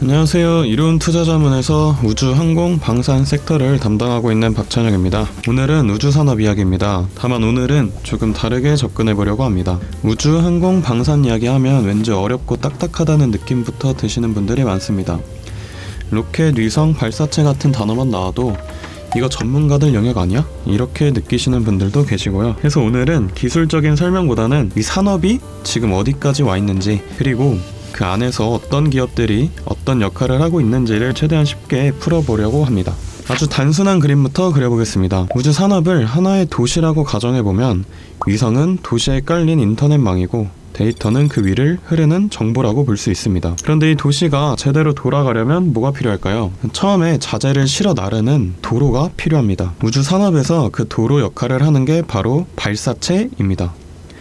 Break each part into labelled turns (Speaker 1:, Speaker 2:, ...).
Speaker 1: 안녕하세요. 이룬 투자자문에서 우주, 항공, 방산 섹터를 담당하고 있는 박찬혁입니다. 오늘은 우주산업 이야기입니다. 다만 오늘은 조금 다르게 접근해보려고 합니다. 우주, 항공, 방산 이야기하면 왠지 어렵고 딱딱하다는 느낌부터 드시는 분들이 많습니다. 로켓, 위성, 발사체 같은 단어만 나와도 이거 전문가들 영역 아니야? 이렇게 느끼시는 분들도 계시고요. 그래서 오늘은 기술적인 설명보다는 이 산업이 지금 어디까지 와 있는지, 그리고 그 안에서 어떤 기업들이 어떤 역할을 하고 있는지를 최대한 쉽게 풀어보려고 합니다. 아주 단순한 그림부터 그려보겠습니다. 우주 산업을 하나의 도시라고 가정해보면 위성은 도시에 깔린 인터넷망이고 데이터는 그 위를 흐르는 정보라고 볼 수 있습니다. 그런데 이 도시가 제대로 돌아가려면 뭐가 필요할까요? 처음에 자재를 실어 나르는 도로가 필요합니다. 우주 산업에서 그 도로 역할을 하는 게 바로 발사체입니다.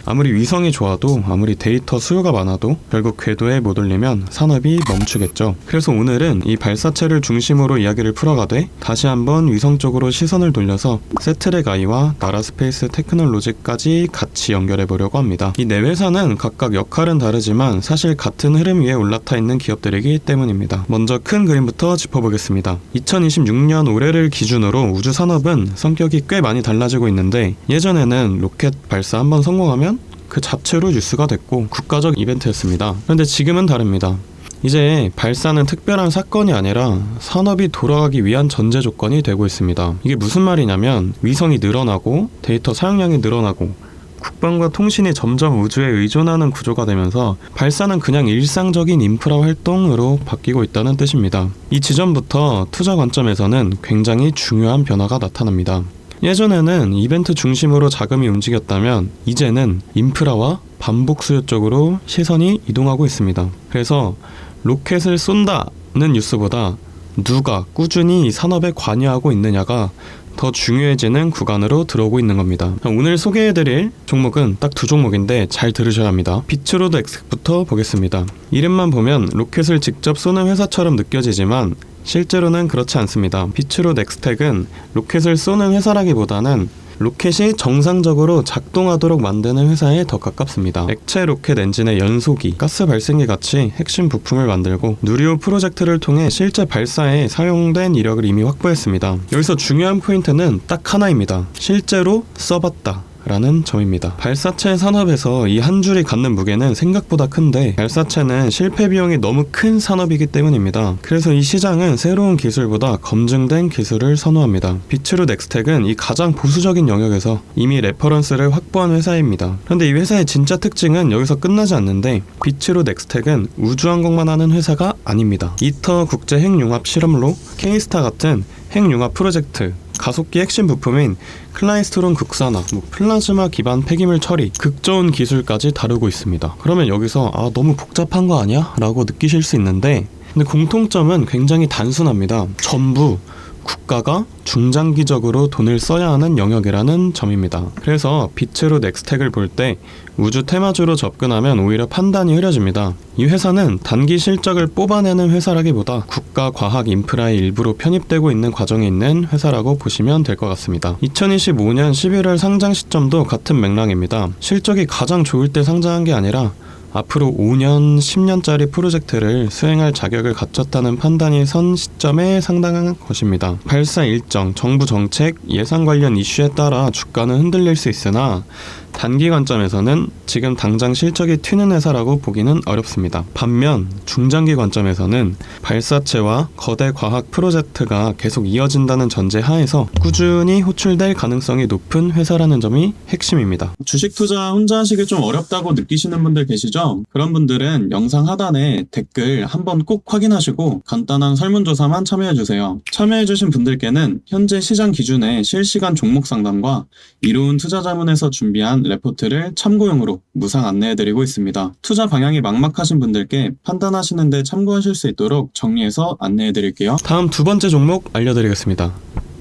Speaker 1: 아무리 위성이 좋아도, 아무리 데이터 수요가 많아도 결국 궤도에 못 올리면 산업이 멈추겠죠. 그래서 오늘은 이 발사체를 중심으로 이야기를 풀어가되 다시 한번 위성 쪽으로 시선을 돌려서 세트랙 I와 나라 스페이스 테크놀로지까지 같이 연결해 보려고 합니다. 이 네 회사는 각각 역할은 다르지만 사실 같은 흐름 위에 올라타 있는 기업들이기 때문입니다. 먼저 큰 그림부터 짚어보겠습니다. 2026년 올해를 기준으로 우주 산업은 성격이 꽤 많이 달라지고 있는데, 예전에는 로켓 발사 한번 성공하면 그 자체로 뉴스가 됐고 국가적 이벤트였습니다. 그런데 지금은 다릅니다. 이제 발사는 특별한 사건이 아니라 산업이 돌아가기 위한 전제 조건이 되고 있습니다. 이게 무슨 말이냐면 위성이 늘어나고 데이터 사용량이 늘어나고 국방과 통신이 점점 우주에 의존하는 구조가 되면서 발사는 그냥 일상적인 인프라 활동으로 바뀌고 있다는 뜻입니다. 이 지점부터 투자 관점에서는 굉장히 중요한 변화가 나타납니다. 예전에는 이벤트 중심으로 자금이 움직였다면 이제는 인프라와 반복 수요 쪽으로 시선이 이동하고 있습니다. 그래서 로켓을 쏜다는 뉴스보다 누가 꾸준히 이 산업에 관여하고 있느냐가 더 중요해지는 구간으로 들어오고 있는 겁니다. 오늘 소개해드릴 종목은 딱 두 종목인데 잘 들으셔야 합니다. 비츠로드 엑스부터 보겠습니다. 이름만 보면 로켓을 직접 쏘는 회사처럼 느껴지지만 실제로는 그렇지 않습니다. 비츠로드 엑스텍은 로켓을 쏘는 회사라기보다는 로켓이 정상적으로 작동하도록 만드는 회사에 더 가깝습니다. 액체 로켓 엔진의 연소기, 가스 발생기 같이 핵심 부품을 만들고 누리호 프로젝트를 통해 실제 발사에 사용된 이력을 이미 확보했습니다. 여기서 중요한 포인트는 딱 하나입니다. 실제로 써봤다 라는 점입니다. 발사체 산업에서 이 한 줄이 갖는 무게는 생각보다 큰데 발사체는 실패 비용이 너무 큰 산업이기 때문입니다. 그래서 이 시장은 새로운 기술보다 검증된 기술을 선호합니다. 비츠로드 엑스텍은 이 가장 보수적인 영역에서 이미 레퍼런스를 확보한 회사입니다. 그런데 이 회사의 진짜 특징은 여기서 끝나지 않는데, 비츠로드 엑스텍은 우주항공만 하는 회사가 아닙니다. 이터 국제 핵융합 실험로, 케이스타 같은 핵융합 프로젝트, 가속기 핵심 부품인 클라이스트론 극산화, 플라즈마 기반 폐기물 처리, 극저온 기술까지 다루고 있습니다. 그러면 여기서 너무 복잡한 거 아니야? 라고 느끼실 수 있는데, 근데 공통점은 굉장히 단순합니다. 전부 국가가 중장기적으로 돈을 써야 하는 영역이라는 점입니다. 그래서 비츠로드 엑스텍을 볼 때 우주 테마주로 접근하면 오히려 판단이 흐려집니다. 이 회사는 단기 실적을 뽑아내는 회사라기보다 국가 과학 인프라의 일부로 편입되고 있는 과정에 있는 회사라고 보시면 될 것 같습니다. 2025년 11월 상장 시점도 같은 맥락입니다. 실적이 가장 좋을 때 상장한 게 아니라 앞으로 5년, 10년짜리 프로젝트를 수행할 자격을 갖췄다는 판단이 선 시점에 상당한 것입니다. 발사 일정, 정부 정책, 예산 관련 이슈에 따라 주가는 흔들릴 수 있으나 단기 관점에서는 지금 당장 실적이 튀는 회사라고 보기는 어렵습니다. 반면 중장기 관점에서는 발사체와 거대 과학 프로젝트가 계속 이어진다는 전제 하에서 꾸준히 호출될 가능성이 높은 회사라는 점이 핵심입니다. 주식 투자 혼자 하시기 좀 어렵다고 느끼시는 분들 계시죠? 그런 분들은 영상 하단에 댓글 한번 꼭 확인하시고 간단한 설문조사만 참여해주세요. 참여해주신 분들께는 현재 시장 기준의 실시간 종목 상담과 이로운 투자자문에서 준비한 레포트를 참고용으로 무상 안내해드리고 있습니다. 투자 방향이 막막하신 분들께 판단하시는 데 참고하실 수 있도록 정리해서 안내해드릴게요. 다음 두 번째 종목 알려드리겠습니다.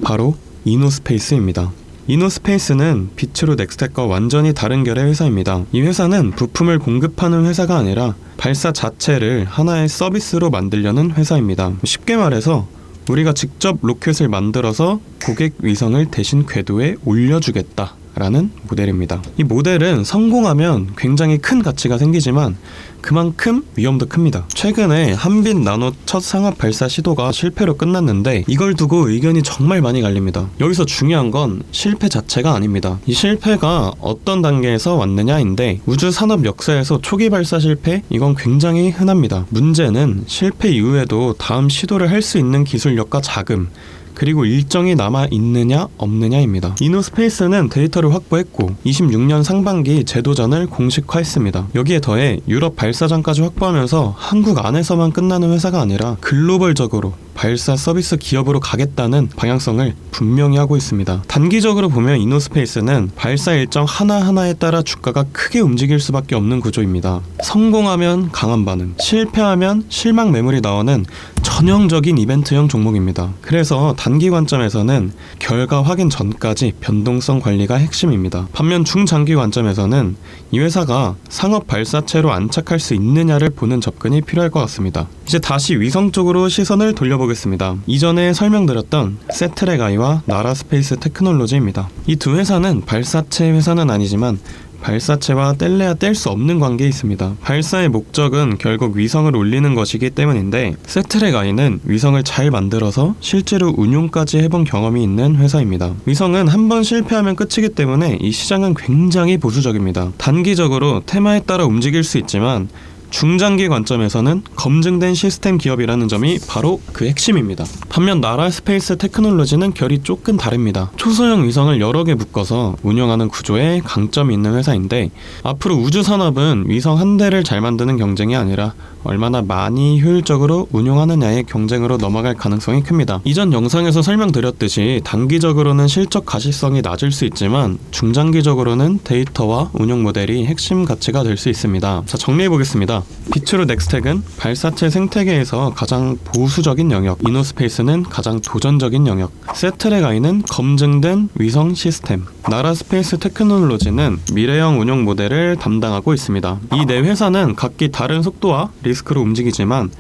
Speaker 1: 바로 이노스페이스입니다. 이노스페이스는 비츠로드 엑스텍과 완전히 다른 결의 회사입니다. 이 회사는 부품을 공급하는 회사가 아니라 발사 자체를 하나의 서비스로 만들려는 회사입니다. 쉽게 말해서 우리가 직접 로켓을 만들어서 고객 위성을 대신 궤도에 올려주겠다 라는 모델입니다. 이 모델은 성공하면 굉장히 큰 가치가 생기지만 그만큼 위험도 큽니다. 최근에 한빛 나노 첫 상업 발사 시도가 실패로 끝났는데 이걸 두고 의견이 정말 많이 갈립니다. 여기서 중요한 건 실패 자체가 아닙니다. 이 실패가 어떤 단계에서 왔느냐인데, 우주 산업 역사에서 초기 발사 실패, 이건 굉장히 흔합니다. 문제는 실패 이후에도 다음 시도를 할 수 있는 기술력과 자금, 그리고 일정이 남아 있느냐 없느냐입니다. 이노스페이스는 데이터를 확보했고 26년 상반기 재도전을 공식화했습니다. 여기에 더해 유럽 발사장까지 확보하면서 한국 안에서만 끝나는 회사가 아니라 글로벌적으로 발사 서비스 기업으로 가겠다는 방향성을 분명히 하고 있습니다. 단기적으로 보면 이노스페이스는 발사 일정 하나하나에 따라 주가가 크게 움직일 수밖에 없는 구조입니다. 성공하면 강한 반응, 실패하면 실망 매물이 나오는 전형적인 이벤트형 종목입니다. 그래서 단기 관점에서는 결과 확인 전까지 변동성 관리가 핵심입니다. 반면 중장기 관점에서는 이 회사가 상업 발사체로 안착할 수 있느냐를 보는 접근이 필요할 것 같습니다. 이제 다시 위성 쪽으로 시선을 돌려보겠습니다. 이전에 설명드렸던 세트렉아이와 나라스페이스 테크놀로지입니다. 이 두 회사는 발사체 회사는 아니지만 발사체와 뗄래야 뗄 수 없는 관계에 있습니다. 발사의 목적은 결국 위성을 올리는 것이기 때문인데, 세트렉아이는 위성을 잘 만들어서 실제로 운용까지 해본 경험이 있는 회사입니다. 위성은 한번 실패하면 끝이기 때문에 이 시장은 굉장히 보수적입니다. 단기적으로 테마에 따라 움직일 수 있지만 중장기 관점에서는 검증된 시스템 기업이라는 점이 바로 그 핵심입니다. 반면 나라스페이스 테크놀로지는 결이 조금 다릅니다. 초소형 위성을 여러 개 묶어서 운영하는 구조에 강점이 있는 회사인데, 앞으로 우주 산업은 위성 한 대를 잘 만드는 경쟁이 아니라 얼마나 많이 효율적으로 운용하느냐의 경쟁으로 넘어갈 가능성이 큽니다. 이전 영상에서 설명드렸듯이 단기적으로는 실적 가시성이 낮을 수 있지만 중장기적으로는 데이터와 운용 모델이 핵심 가치가 될 수 있습니다. 자, 정리해보겠습니다. 비츠루 넥스텍은 발사체 생태계에서 가장 보수적인 영역, 이노스페이스는 가장 도전적인 영역, 세트렉아이는 검증된 위성 시스템, 나라스페이스 테크놀로지는 미래형 운용 모델을 담당하고 있습니다. 이 네 회사는 각기 다른 속도와 리스크로 움직이지만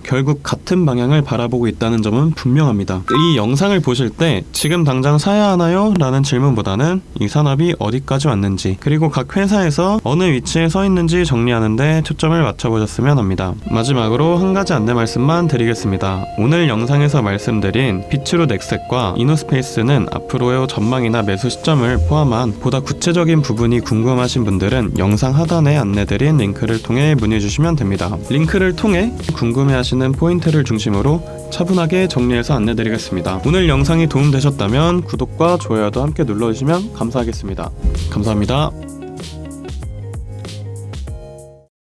Speaker 1: 결국 같은 방향을 바라보고 있다는 점은 분명합니다. 이 영상을 보실 때 지금 당장 사야 하나요? 라는 질문보다는 이 산업이 어디까지 왔는지, 그리고 각 회사에서 어느 위치에 서 있는지 정리하는 데 초점을 맞춰보셨으면 합니다. 마지막으로 한 가지 안내 말씀만 드리겠습니다. 오늘 영상에서 말씀드린 비츠루 넥스텍과 이노스페이스는 앞으로의 전망이나 매수 시점을 포함한 보다 구체적인 부분이 궁금하신 분들은 영상 하단에 안내드린 링크를 통해 문의주시면 됩니다. 링크를 통해 궁금해하시는 포인트를 중심으로 차분하게 정리해서 안내드리겠습니다. 오늘 영상이 도움되셨다면 구독과 좋아요도 함께 눌러주시면 감사하겠습니다. 감사합니다.